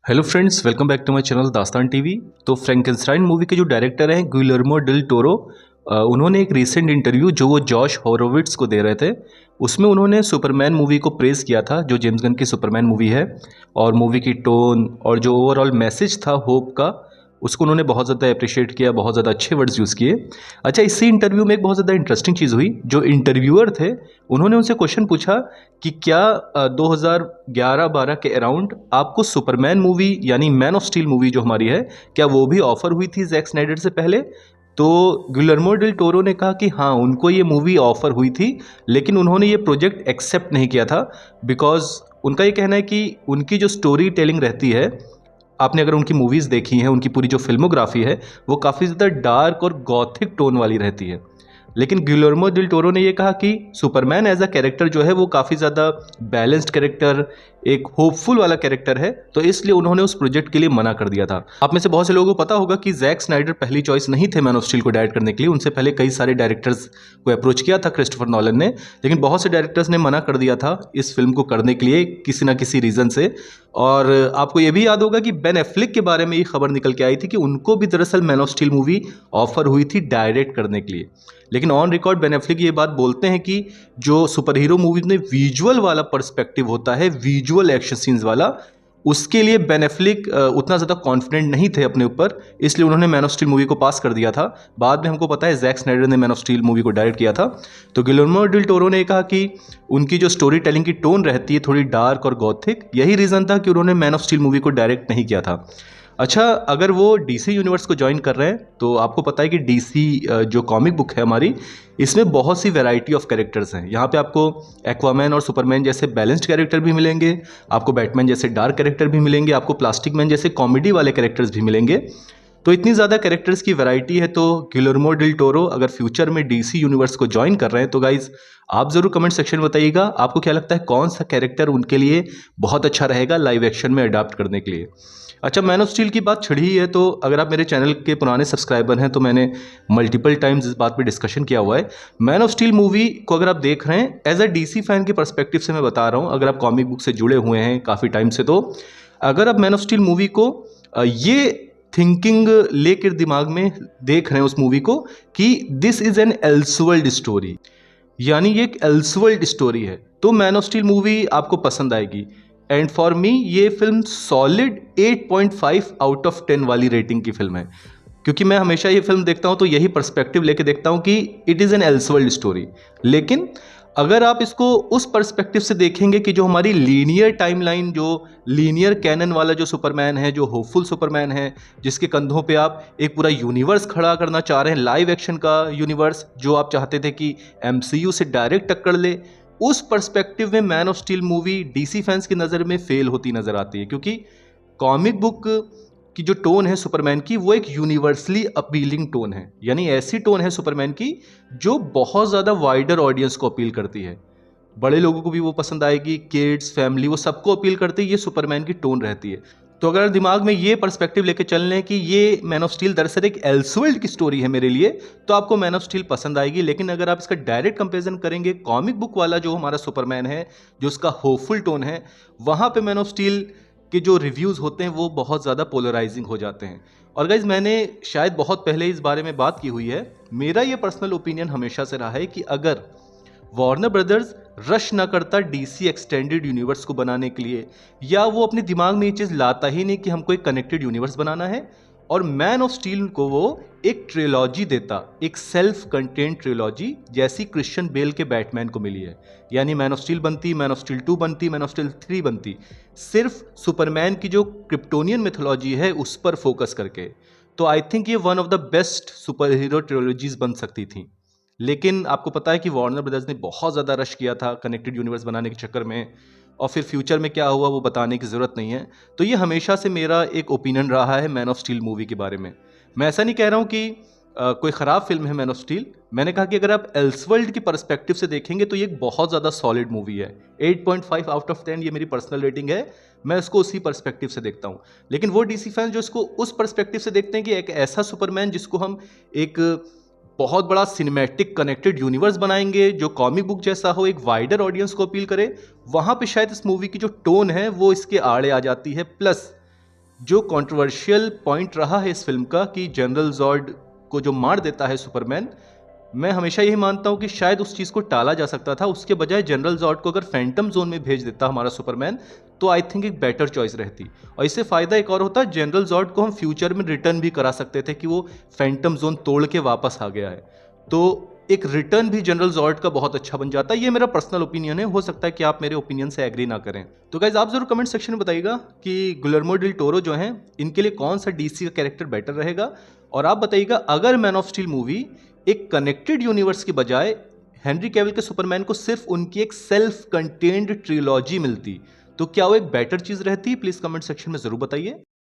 Hello friends, welcome back to my channel Dastaan TV. तो Frankenstein movie के जो director हैं गुइलर्मो डेल टोरो, उन्होंने एक रीसेंट इंटरव्यू जो वो जॉश हॉरोविट्स को दे रहे थे, उसमें उन्होंने सुपरमैन मूवी को प्रेज़ किया था, जो जेम्स गन की सुपरमैन मूवी है। और मूवी की टोन और जो ओवरऑल मैसेज था होप का, उसको उन्होंने बहुत ज़्यादा अप्रिशिएट किया, बहुत ज़्यादा अच्छे वर्ड्स यूज़ किए। अच्छा, इसी इंटरव्यू में एक बहुत ज़्यादा इंटरेस्टिंग चीज़ हुई। जो इंटरव्यूअर थे, उन्होंने उनसे क्वेश्चन पूछा कि क्या 2011-12 के अराउंड आपको सुपरमैन मूवी यानी मैन ऑफ स्टील मूवी जो हमारी है, क्या वो भी ऑफर हुई थी जैक स्नाइडर से पहले? तो गुइलर्मो डेल टोरो ने कहा कि हाँ, उनको ये मूवी ऑफर हुई थी, लेकिन उन्होंने ये प्रोजेक्ट एक्सेप्ट नहीं किया था। बिकॉज उनका ये कहना है कि उनकी जो स्टोरी टेलिंग रहती है, आपने अगर उनकी मूवीज़ देखी हैं, उनकी पूरी जो फिल्मोग्राफी है, वो काफ़ी ज़्यादा डार्क और गॉथिक टोन वाली रहती है। लेकिन गिलर्मो डेल टोरो ने ये कहा कि सुपरमैन एज अ कैरेक्टर जो है वो काफ़ी ज़्यादा बैलेंस्ड कैरेक्टर, एक होपफुल वाला कैरेक्टर है, तो इसलिए उन्होंने उस प्रोजेक्ट के लिए मना कर दिया था। आप में से बहुत से लोगों को पता होगा कि जैक स्नाइडर पहली चॉइस नहीं थे मैन ऑफ स्टील को डायरेक्ट करने के लिए। उनसे पहले कई सारे डायरेक्टर्स को अप्रोच किया था क्रिस्टोफर नॉलन ने, लेकिन बहुत से डायरेक्टर्स ने मना कर दिया था इस फिल्म को करने के लिए किसी ना किसी रीज़न से। और आपको ये भी याद होगा कि बेन एफ्लिक के बारे में ये खबर निकल के आई थी कि उनको भी दरअसल man of steel movie offer हुई थी डायरेक्ट करने के लिए। लेकिन ऑन रिकॉर्ड बेन एफ्लिक ये बात बोलते हैं कि जो सुपर हीरो मूवीज में विजुअल वाला पर्सपेक्टिव होता है, विजुअल एक्शन सीन्स वाला, उसके लिए बेन एफ्लिक उतना ज़्यादा कॉन्फिडेंट नहीं थे अपने ऊपर, इसलिए उन्होंने मैन ऑफ स्टील मूवी को पास कर दिया था। बाद में हमको पता है जैक स्नाइडर ने मैन ऑफ स्टील मूवी को डायरेक्ट किया था। तो गिलर्मो डेल टोरो ने कहा कि उनकी जो स्टोरी टेलिंग की टोन रहती है थोड़ी डार्क और गॉथिक, यही रीज़न था कि उन्होंने मैन ऑफ स्टील मूवी को डायरेक्ट नहीं किया था। अच्छा, अगर वो डीसी यूनिवर्स को ज्वाइन कर रहे हैं तो आपको पता है कि डीसी जो कॉमिक बुक है हमारी, इसमें बहुत सी वैरायटी ऑफ कैरेक्टर्स हैं। यहाँ पे आपको एक्वामैन और सुपरमैन जैसे बैलेंस्ड कैरेक्टर भी मिलेंगे, आपको बैटमैन जैसे डार्क कैरेक्टर भी मिलेंगे, आपको प्लास्टिक मैन जैसे कॉमेडी वाले कैरेक्टर्स भी मिलेंगे। तो इतनी ज़्यादा कैरेक्टर्स की वैरायटी है, तो गिलर्मो डेल टोरो अगर फ्यूचर में डीसी यूनिवर्स को ज्वाइन कर रहे हैं तो गाइज आप ज़रूर कमेंट सेक्शन में बताइएगा आपको क्या लगता है, कौन सा कैरेक्टर उनके लिए बहुत अच्छा रहेगा लाइव एक्शन में अडाप्ट करने के लिए। अच्छा, मैन ऑफ स्टील की बात छिड़ी ही है, तो अगर आप मेरे चैनल के पुराने सब्सक्राइबर हैं तो मैंने मल्टीपल टाइम्स इस बात पे डिस्कशन किया हुआ है। मैन ऑफ स्टील मूवी को अगर आप देख रहे हैं एज अ डीसी फैन के पर्सपेक्टिव से मैं बता रहा हूँ, अगर आप कॉमिक बुक से जुड़े हुए हैं काफ़ी टाइम से, तो अगर आप मैन ऑफ स्टील मूवी को ये थिंकिंग लेकर दिमाग में देख रहे हैं उस मूवी को कि दिस इज़ एन एल्सवर्ल्ड स्टोरी, यानी ये एक एल्सवर्ल्ड स्टोरी है, तो मैन ऑफ स्टील मूवी आपको पसंद आएगी। एंड फॉर मी ये फिल्म सॉलिड 8.5 आउट ऑफ 10 वाली रेटिंग की फिल्म है, क्योंकि मैं हमेशा ये फिल्म देखता हूँ तो यही पर्सपेक्टिव लेके देखता हूँ कि इट इज़ एन एल्सवर्ल्ड स्टोरी। लेकिन अगर आप इसको उस पर्सपेक्टिव से देखेंगे कि जो हमारी लीनियर टाइमलाइन, जो लीनियर कैनन वाला जो सुपरमैन है, जो होपफुल सुपरमैन है, जिसके कंधों पे आप एक पूरा यूनिवर्स खड़ा करना चाह रहे हैं, लाइव एक्शन का यूनिवर्स जो आप चाहते थे कि एमसीयू से डायरेक्ट टक्कर ले, उस पर्सपेक्टिव में man of steel movie DC fans की नज़र में फेल होती नज़र आती है। क्योंकि कॉमिक बुक की जो टोन है सुपरमैन की, वो एक यूनिवर्सली अपीलिंग टोन है, यानी ऐसी टोन है सुपरमैन की जो बहुत ज़्यादा वाइडर ऑडियंस को अपील करती है। बड़े लोगों को भी वो पसंद आएगी, किड्स, फैमिली, वो सबको अपील करती है, ये सुपरमैन की टोन रहती है। तो अगर दिमाग में ये पर्सपेक्टिव लेके चल लें कि ये मैन ऑफ स्टील दरअसल एक एल्सवर्ल्ड की स्टोरी है मेरे लिए, तो आपको मैन ऑफ स्टील पसंद आएगी। लेकिन अगर आप इसका डायरेक्ट कंपेरिजन करेंगे कॉमिक बुक वाला जो हमारा सुपरमैन है, जो उसका होपफुल टोन है, वहाँ पे मैन ऑफ स्टील के जो रिव्यूज़ होते हैं वो बहुत ज़्यादा पोलराइजिंग हो जाते हैं। और गाइज, मैंने शायद बहुत पहले इस बारे में बात की हुई है, मेरा ये पर्सनल ओपिनियन हमेशा से रहा है कि अगर वार्नर ब्रदर्स रश ना करता डीसी एक्सटेंडेड यूनिवर्स को बनाने के लिए, या वो अपने दिमाग में ये चीज़ लाता ही नहीं कि हमको एक कनेक्टेड यूनिवर्स बनाना है, और मैन ऑफ स्टील को वो एक ट्रिलॉजी देता, एक सेल्फ कंटेंट ट्रिलॉजी जैसी क्रिश्चियन बेल के बैटमैन को मिली है, यानी मैन ऑफ स्टील बनती, मैन ऑफ स्टील 2 बनती, मैन ऑफ स्टील 3 बनती, सिर्फ सुपरमैन की जो क्रिप्टोनियन मिथोलॉजी है उस पर फोकस करके, तो आई थिंक ये one of the best superhero trilogies बन सकती थी। लेकिन आपको पता है कि वार्नर ब्रदर्स ने बहुत ज़्यादा रश किया था कनेक्टेड यूनिवर्स बनाने के चक्कर में, और फिर फ्यूचर में क्या हुआ वो बताने की ज़रूरत नहीं है। तो ये हमेशा से मेरा एक ओपिनियन रहा है मैन ऑफ स्टील मूवी के बारे में। मैं ऐसा नहीं कह रहा हूँ कि कोई ख़राब फिल्म है मैन ऑफ स्टील, मैंने कहा कि अगर आप एल्सवर्ल्ड की पर्सपेक्टिव से देखेंगे तो ये एक बहुत ज़्यादा सॉलिड मूवी है। 8.5 आउट ऑफ 10 ये मेरी पर्सनल रेटिंग है, मैं इसको उसी पर्सपेक्टिव से देखता हूँ। लेकिन वो डीसी फैंस जो इसको उस पर्सपेक्टिव से देखते हैं कि एक ऐसा सुपरमैन जिसको हम एक बहुत बड़ा सिनेमैटिक कनेक्टेड यूनिवर्स बनाएंगे जो कॉमिक बुक जैसा हो, एक वाइडर ऑडियंस को अपील करे, वहाँ पे शायद इस मूवी की जो टोन है वो इसके आड़े आ जाती है। प्लस जो कंट्रोवर्शियल पॉइंट रहा है इस फिल्म का कि जनरल जॉर्ड को जो मार देता है सुपरमैन, मैं हमेशा यही मानता हूं कि शायद उस चीज को टाला जा सकता था। उसके बजाय जनरल जॉर्ड को अगर फैंटम जोन में भेज देता हमारा सुपरमैन, तो आई थिंक एक बेटर चॉइस रहती। और इससे फायदा एक और होता, जनरल जॉर्ड को हम फ्यूचर में रिटर्न भी करा सकते थे कि वो फैंटम जोन तोड़ के वापस आ गया है, तो एक रिटर्न भी जनरल जॉर्ड का बहुत अच्छा बन जाता है। ये मेरा पर्सनल ओपिनियन है, हो सकता है कि आप मेरे ओपिनियन से एग्री ना करें। तो गाइज आप जरूर कमेंट सेक्शन में बताइएगा कि गुइलेर्मो डेल टोरो जो हैं, इनके लिए कौन सा डीसी का कैरेक्टर बेटर रहेगा। और आप बताइएगा, अगर मैन ऑफ स्टील मूवी एक कनेक्टेड यूनिवर्स की बजाय हेनरी कैविल के सुपरमैन को सिर्फ उनकी एक सेल्फ कंटेन्ड ट्रिलॉजी मिलती, तो क्या वो एक बेटर चीज रहती? प्लीज कमेंट सेक्शन में जरूर बताइए।